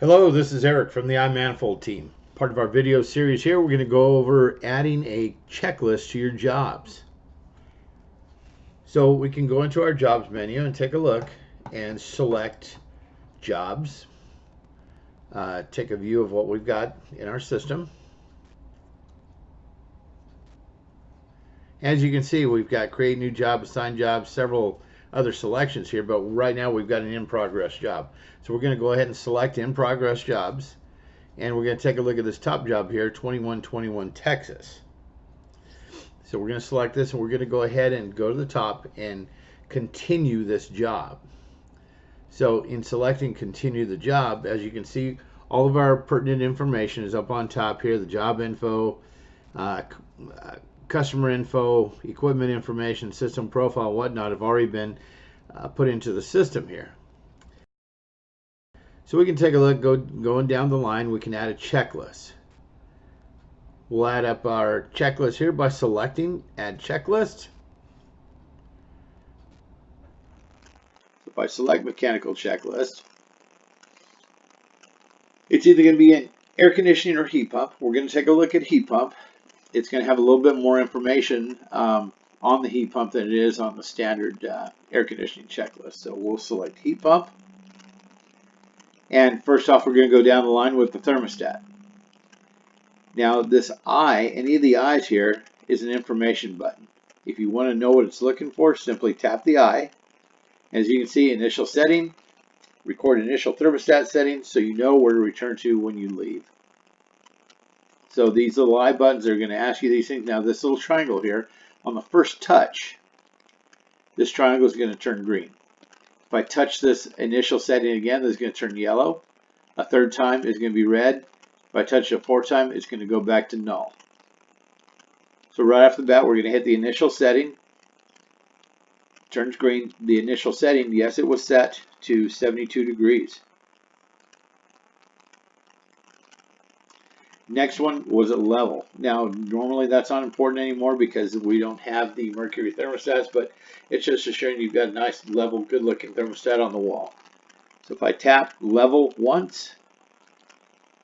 Hello, this is Eric from the iManifold team. Part of our video series here, we're going to go over adding a checklist to your jobs. So we can go into our jobs menu and take a look and select jobs. Take a view of what we've got in our system. As you can see, we've got create new job, assign jobs, several other selections here, but right now we've got an in progress job. So we're going to go ahead and select in progress jobs, and we're going to take a look at this top job here, 2121 Texas. So we're going to select this, and we're going to go ahead and go to the top and continue this job. So in selecting continue the job, as you can see, all of our pertinent information is up on top here, the job info, customer info, equipment information, system profile, whatnot have already been put into the system here. So we can take a look, going down the line, we can add a checklist. We'll add up our checklist here by selecting add checklist. If I select mechanical checklist, it's either going to be an air conditioning or heat pump. We're going to take a look at heat pump. It's going to have a little bit more information on the heat pump than it is on the standard air conditioning checklist. So we'll select heat pump. And first off, we're going to go down the line with the thermostat. Now this I, any of the I's here, is an information button. If you want to know what it's looking for, simply tap the I. As you can see, initial setting, record initial thermostat settings so you know where to return to when you leave. So these little I buttons are going to ask you these things. Now this little triangle here, on the first touch, this triangle is going to turn green. If I touch this initial setting again, this is going to turn yellow. A third time is going to be red. If I touch it a fourth time, it's going to go back to null. So right off the bat, we're going to hit the initial setting. Turns green. The initial setting, yes, it was set to 72 degrees. Next one was a level. Now, normally that's not important anymore because we don't have the mercury thermostats, but it's just showing you've got a nice level, good looking thermostat on the wall. So if I tap level once,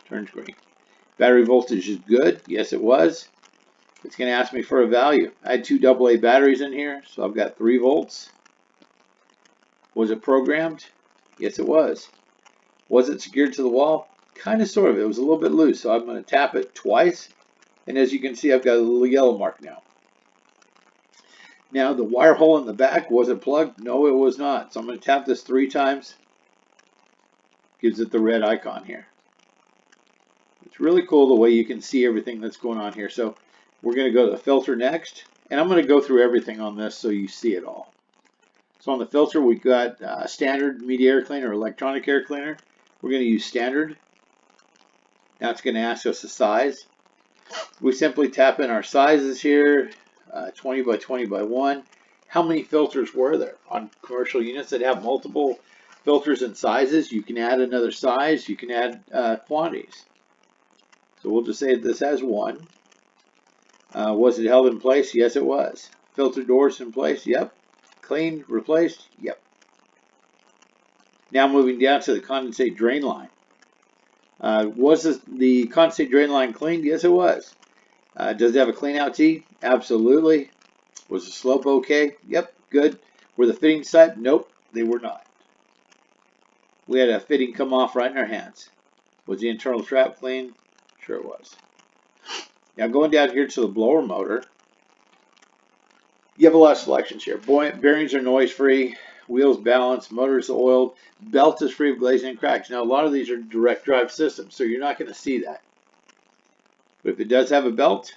turns green. Battery voltage is good. Yes, it was. It's going to ask me for a value. I had two AA batteries in here, so I've got 3 volts. Was it programmed? Yes, it was. Was it secured to the wall? Kind of, sort of. It was a little bit loose, so I'm going to tap it twice. And as you can see, I've got a little yellow mark now. Now, the wire hole in the back, was it plugged? No, it was not. So I'm going to tap this 3 times. Gives it the red icon here. It's really cool the way you can see everything that's going on here. So we're going to go to the filter next. And I'm going to go through everything on this so you see it all. So on the filter, we've got standard, media air cleaner, or electronic air cleaner. We're going to use standard. Now it's going to ask us the size. We simply tap in our sizes here, 20 by 20 by 1. How many filters were there? On commercial units that have multiple filters and sizes, you can add another size, you can add quantities. So we'll just say this has 1. Was it held in place? Yes, it was. Filter doors in place? Yep. Cleaned, replaced? Yep. Now moving down to the condensate drain line. Was the condensate drain line cleaned? Yes, it was. Does it have a clean out tee? Absolutely. Was the slope okay? Yep, good. Were the fittings tight? Nope, they were not. We had a fitting come off right in our hands. Was the internal trap clean? Sure it was. Now going down here to the blower motor, you have a lot of selections here. Bearings are noise free, wheels balanced, motor is oiled, belt is free of glazing and cracks. Now a lot of these are direct drive systems, so you're not going to see that. But if it does have a belt,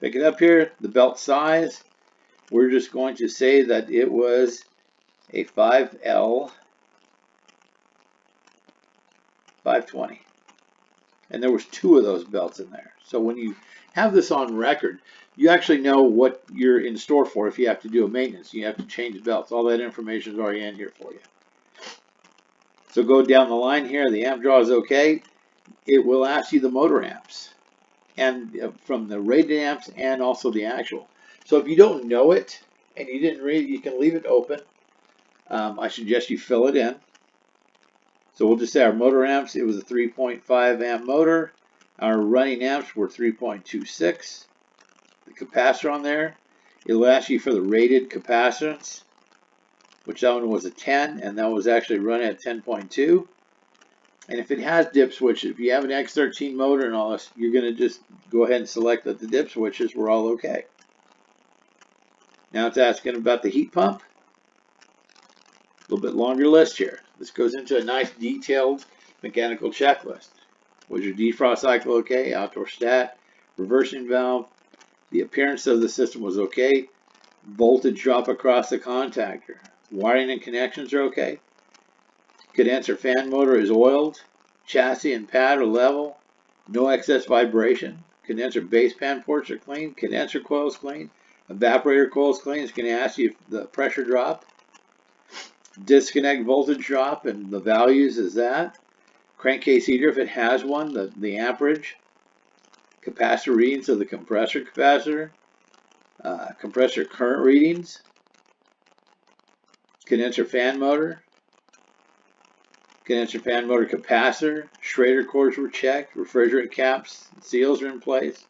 pick it up here, the belt size, we're just going to say that it was a 5L 520. And there was 2 of those belts in there. So when you have this on record, you actually know what you're in store for if you have to do a maintenance. You have to change belts. All that information is already in here for you. So go down the line here. The amp draw is okay. It will ask you the motor amps and from the rated amps and also the actual. So if you don't know it and you didn't read it, you can leave it open. I suggest you fill it in. So we'll just say our motor amps, it was a 3.5 amp motor. Our running amps were 3.26. The capacitor on there, it'll ask you for the rated capacitance, which that one was a 10, and that was actually running at 10.2. And if it has dip switches, if you have an X13 motor and all this, you're going to just go ahead and select that the dip switches were all okay. Now it's asking about the heat pump. A little bit longer list here. This goes into a nice detailed mechanical checklist. Was your defrost cycle okay? Outdoor stat, reversing valve. The appearance of the system was okay. Voltage drop across the contactor. Wiring and connections are okay. Condenser fan motor is oiled. Chassis and pad are level. No excess vibration. Condenser base pan ports are clean. Condenser coil is clean. Evaporator coil is clean. It's going to ask you if the pressure drop. Disconnect voltage drop, and the values is that. Crankcase heater, if it has one, the amperage. Capacitor readings of the compressor capacitor. Compressor current readings. Condenser fan motor. Condenser fan motor capacitor. Schrader cores were checked. Refrigerant caps and seals are in place.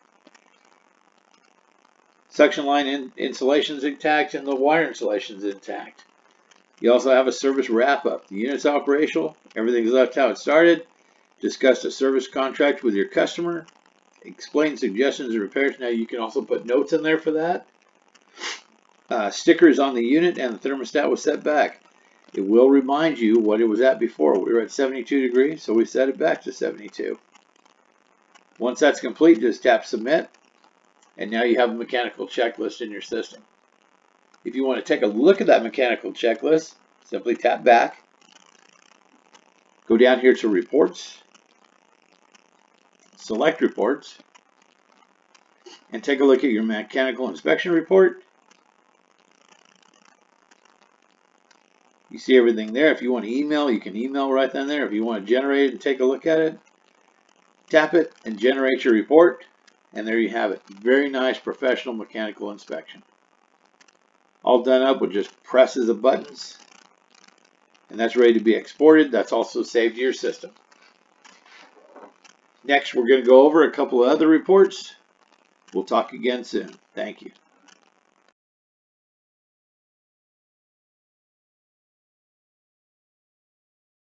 Suction line insulation is intact, and the wire insulation is intact. You also have a service wrap-up. The unit's operational. Everything's left how it started. Discuss a service contract with your customer. Explain suggestions and repairs. Now you can also put notes in there for that. Stickers on the unit, and the thermostat was set back. It will remind you what it was at before. We were at 72 degrees, so we set it back to 72. Once that's complete, just tap submit, and now you have a mechanical checklist in your system. If you want to take a look at that mechanical checklist, simply tap back. Go down here to reports. Select reports. And take a look at your mechanical inspection report. You see everything there. If you want to email, you can email right then there. If you want to generate it and take a look at it, tap it and generate your report. And there you have it. Very nice professional mechanical inspection. All done up with just presses of buttons, and that's ready to be exported. That's also saved to your system. Next, we're going to go over a couple of other reports. We'll talk again soon. Thank you.